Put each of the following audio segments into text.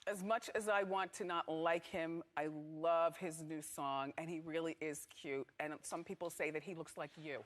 As much as I want to not like him, I love his new song, and he really is cute. And some people say that he looks like you.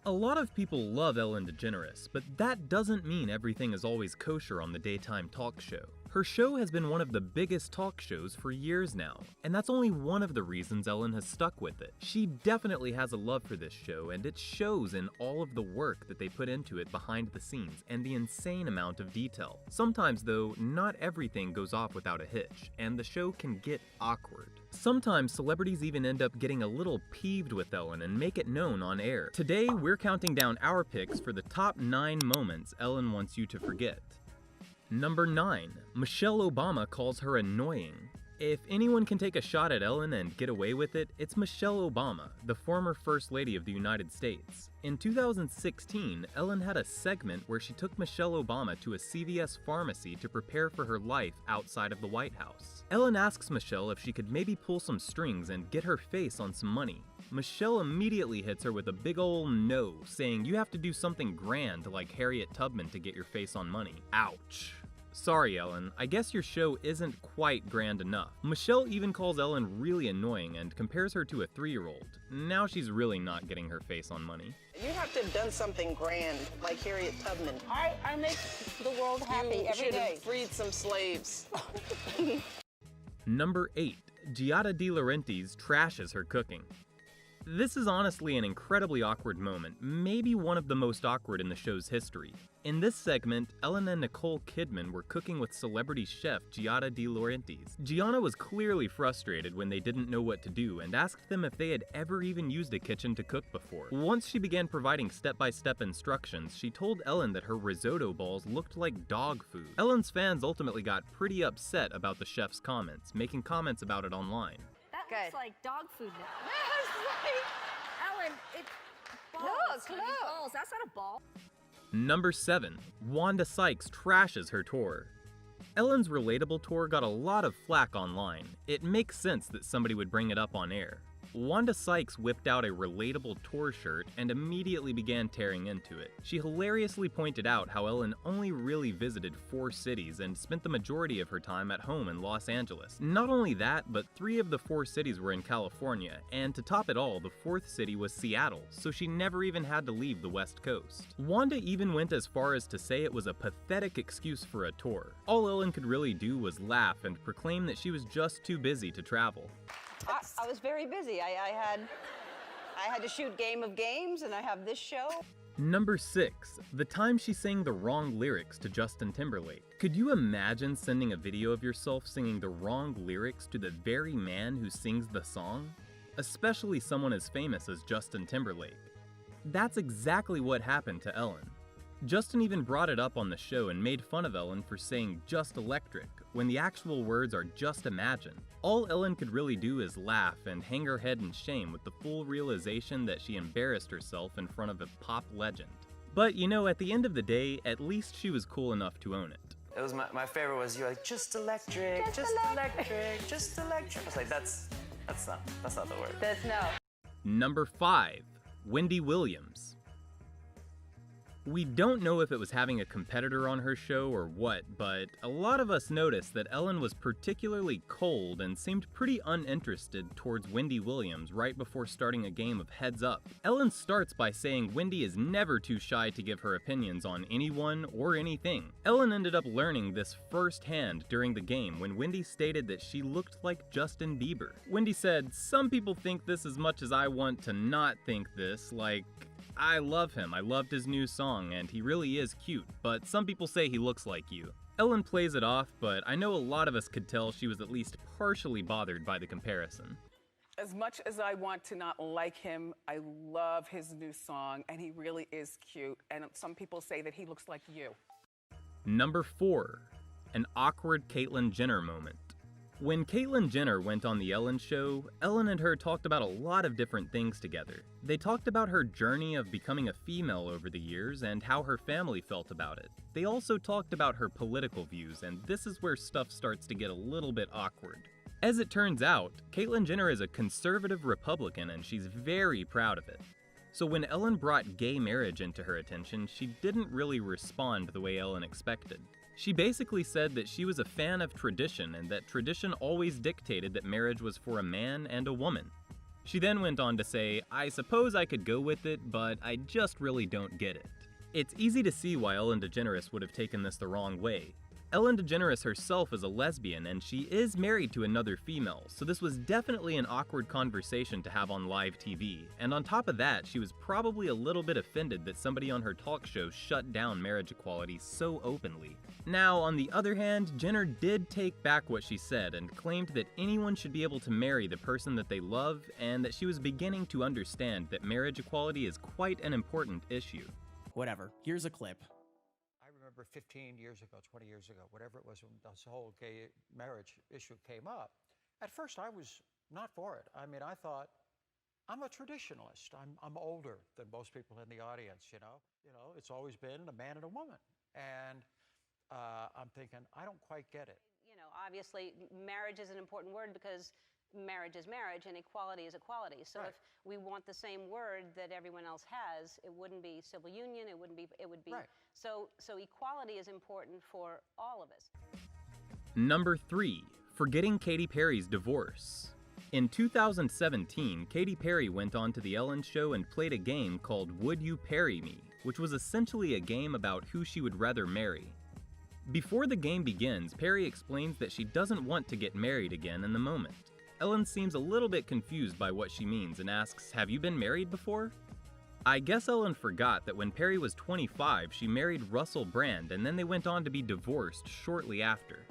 A lot of people love Ellen DeGeneres, but that doesn't mean everything is always kosher on the daytime talk show. Her show has been one of the biggest talk shows for years now, and that's only one of the reasons Ellen has stuck with it. She definitely has a love for this show, and it shows in all of the work that they put into it behind the scenes and the insane amount of detail. Sometimes, though, not everything goes off without a hitch, and the show can get awkward. Sometimes celebrities even end up getting a little peeved with Ellen and make it known on air. Today, we're counting down our picks for the top 9 moments Ellen wants you to forget. Number 9. Michelle Obama calls her annoying. If anyone can take a shot at Ellen and get away with it, it's Michelle Obama, the former First Lady of the United States. In 2016, Ellen had a segment where she took Michelle Obama to a CVS pharmacy to prepare for her life outside of the White House. Ellen asks Michelle if she could maybe pull some strings and get her face on some money. Michelle immediately hits her with a big ol' no, saying you have to do something grand like Harriet Tubman to get your face on money. Ouch. Sorry, Ellen, I guess your show isn't quite grand enough. Michelle even calls Ellen really annoying and compares her to a 3-year-old. Now she's really not getting her face on money. You have to have done something grand, like Harriet Tubman. I make the world happy every should day. have freed some slaves. Number 8. Giada De Laurentiis trashes her cooking. This is honestly an incredibly awkward moment, maybe one of the most awkward in the show's history. In this segment, Ellen and Nicole Kidman were cooking with celebrity chef Giada De Laurentiis. Gianna was clearly frustrated when they didn't know what to do and asked them if they had ever even used a kitchen to cook before. Once she began providing step-by-step instructions, she told Ellen that her risotto balls looked like dog food. Ellen's fans ultimately got pretty upset about the chef's comments, making comments about it online. That Good. looks like dog food now. Ellen, it's balls. No, it's honey, not. balls. That's not a ball. Number 7. Wanda Sykes trashes her tour. Ellen's relatable tour got a lot of flack online. It makes sense that somebody would bring it up on air. Wanda Sykes whipped out a relatable tour shirt and immediately began tearing into it. She hilariously pointed out how Ellen only really visited 4 cities and spent the majority of her time at home in Los Angeles. Not only that, but 3 of the 4 cities were in California, and to top it all, the 4th city was Seattle, so she never even had to leave the West Coast. Wanda even went as far as to say it was a pathetic excuse for a tour. All Ellen could really do was laugh and proclaim that she was just too busy to travel. I was very busy. I had to shoot Game of Games, and I have this show. Number 6. The time she sang the wrong lyrics to Justin Timberlake. Could you imagine sending a video of yourself singing the wrong lyrics to the very man who sings the song? Especially someone as famous as Justin Timberlake. That's exactly what happened to Ellen. Justin even brought it up on the show and made fun of Ellen for saying "just electric" when the actual words are "just imagine." All Ellen could really do is laugh and hang her head in shame with the full realization that she embarrassed herself in front of a pop legend. But you know, at the end of the day, at least she was cool enough to own it. It was my favorite was you're like, just electric, just electric, just electric. I was like, that's not the word. That's no. Number 5. Wendy Williams. We don't know if it was having a competitor on her show or what, but a lot of us noticed that Ellen was particularly cold and seemed pretty uninterested towards Wendy Williams right before starting a game of Heads Up. Ellen starts by saying Wendy is never too shy to give her opinions on anyone or anything. Ellen ended up learning this firsthand during the game when Wendy stated that she looked like Justin Bieber. Wendy said, "Some people think this as much as I want to not think this, like, I love him, I loved his new song, and he really is cute, but some people say he looks like you." Ellen plays it off, but I know a lot of us could tell she was at least partially bothered by the comparison. As much as I want to not like him, I love his new song, and he really is cute. And some people say that he looks like you. Number 4. An awkward Caitlyn Jenner moment. When Caitlyn Jenner went on The Ellen Show, Ellen and her talked about a lot of different things together. They talked about her journey of becoming a female over the years and how her family felt about it. They also talked about her political views, and this is where stuff starts to get a little bit awkward. As it turns out, Caitlyn Jenner is a conservative Republican and she's very proud of it. So when Ellen brought gay marriage into her attention, she didn't really respond the way Ellen expected. She basically said that she was a fan of tradition and that tradition always dictated that marriage was for a man and a woman. She then went on to say, "I suppose I could go with it, but I just really don't get it." It's easy to see why Ellen DeGeneres would have taken this the wrong way. Ellen DeGeneres herself is a lesbian and she is married to another female, so this was definitely an awkward conversation to have on live TV. And on top of that, she was probably a little bit offended that somebody on her talk show shut down marriage equality so openly. Now, on the other hand, Jenner did take back what she said and claimed that anyone should be able to marry the person that they love, and that she was beginning to understand that marriage equality is quite an important issue. Whatever, here's a clip. I remember 15 years ago, 20 years ago, whatever it was, when this whole gay marriage issue came up. At first, I was not for it. I mean, I thought, I'm a traditionalist. I'm older than most people in the audience, you know. It's always been a man and a woman. And I'm thinking, I don't quite get it. Obviously, marriage is an important word because marriage is marriage and equality is equality. So Right. if we want the same word that everyone else has, it wouldn't be civil union, it would be, Right. so equality is important for all of us. Number 3. Forgetting Katy Perry's divorce. In 2017, Katy Perry went on to The Ellen Show and played a game called Would You Parry Me, which was essentially a game about who she would rather marry. Before the game begins, Perry explains that she doesn't want to get married again in the moment. Ellen seems a little bit confused by what she means and asks, "Have you been married before?" I guess Ellen forgot that when Perry was 25, she married Russell Brand, and then they went on to be divorced shortly after.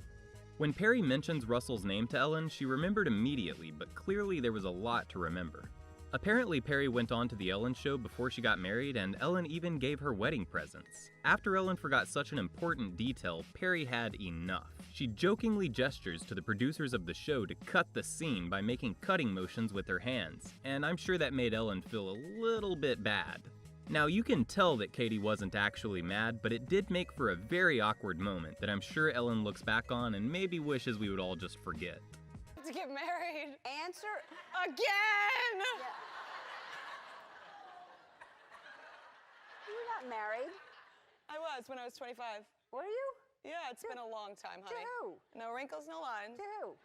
When Perry mentions Russell's name to Ellen, she remembered immediately, but clearly there was a lot to remember. Apparently, Perry went on to The Ellen Show before she got married, and Ellen even gave her wedding presents. After Ellen forgot such an important detail, Perry had enough. She jokingly gestures to the producers of the show to cut the scene by making cutting motions with her hands, and I'm sure that made Ellen feel a little bit bad. Now, you can tell that Katy wasn't actually mad, but it did make for a very awkward moment that I'm sure Ellen looks back on and maybe wishes we would all just forget. To get married Answer again. You're not married, I was when I was 25. were you? Yeah, it's been a long time, honey. To who? No wrinkles, no lines. To who?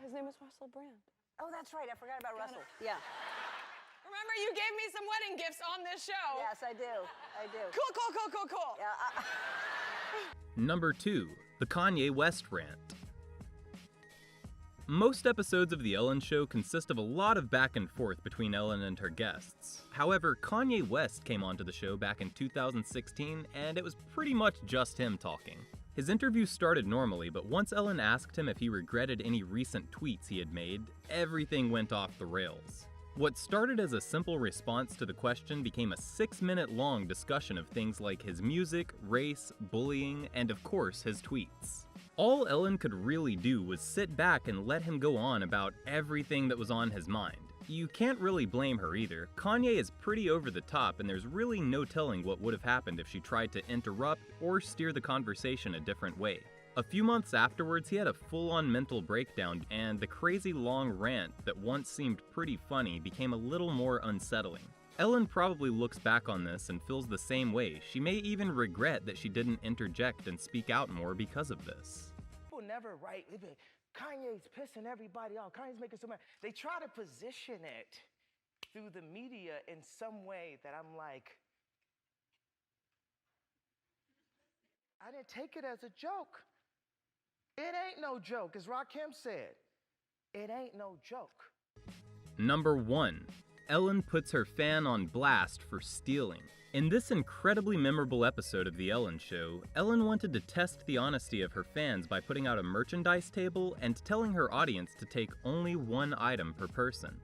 His name was Russell Brand. Oh, that's right, I forgot about Russell. Yeah, Remember, you gave me some wedding gifts on this show. yes, I do. Cool. Yeah, Number 2. The Kanye West Rant. Most episodes of The Ellen Show consist of a lot of back and forth between Ellen and her guests. However, Kanye West came onto the show back in 2016, and it was pretty much just him talking. His interview started normally, but once Ellen asked him if he regretted any recent tweets he had made, everything went off the rails. What started as a simple response to the question became a 6-minute long discussion of things like his music, race, bullying, and of course his tweets. All Ellen could really do was sit back and let him go on about everything that was on his mind. You can't really blame her either. Kanye is pretty over the top, and there's really no telling what would have happened if she tried to interrupt or steer the conversation a different way. A few months afterwards, he had a full-on mental breakdown, and the crazy long rant that once seemed pretty funny became a little more unsettling. Ellen probably looks back on this and feels the same way. She may even regret that she didn't interject and speak out more because of this. People never write, they be like, Kanye's pissing everybody off, Kanye's making so mad. They try to position it through the media in some way that I'm like, I didn't take it as a joke. It ain't no joke, as Rakim said. It ain't no joke. Number 1. Ellen puts her fan on blast for stealing. In this incredibly memorable episode of The Ellen Show, Ellen wanted to test the honesty of her fans by putting out a merchandise table and telling her audience to take only one item per person.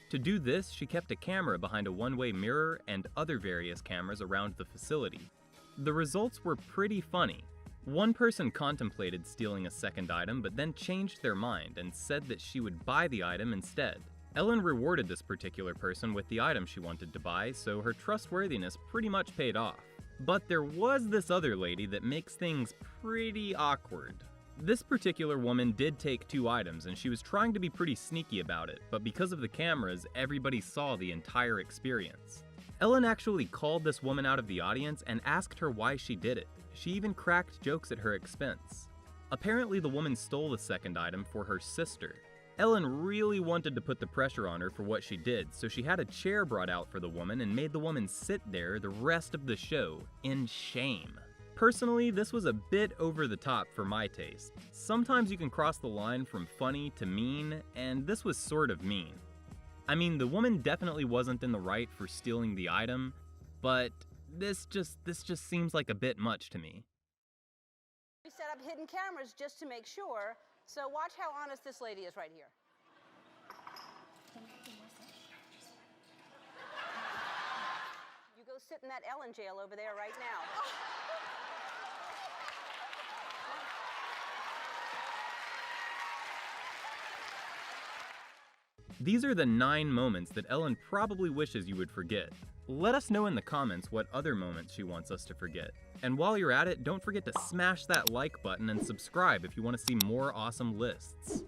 To do this, she kept a camera behind a one-way mirror and other various cameras around the facility. The results were pretty funny. One person contemplated stealing a second item, but then changed their mind and said that she would buy the item instead. Ellen rewarded this particular person with the item she wanted to buy, so her trustworthiness pretty much paid off. But there was this other lady that makes things pretty awkward. This particular woman did take 2 items and she was trying to be pretty sneaky about it, but because of the cameras, everybody saw the entire experience. Ellen actually called this woman out of the audience and asked her why she did it. She even cracked jokes at her expense. Apparently the woman stole the 2nd item for her sister. Ellen really wanted to put the pressure on her for what she did, so she had a chair brought out for the woman and made the woman sit there the rest of the show in shame. Personally, this was a bit over the top for my taste. Sometimes you can cross the line from funny to mean, and this was sort of mean. I mean, the woman definitely wasn't in the right for stealing the item, but this just seems like a bit much to me. We set up hidden cameras just to make sure, so watch how honest this lady is right here. You go sit in that Ellen jail over there right now. These are the 9 moments that Ellen probably wishes you would forget. Let us know in the comments what other moments she wants us to forget. And while you're at it, don't forget to smash that like button and subscribe if you want to see more awesome lists.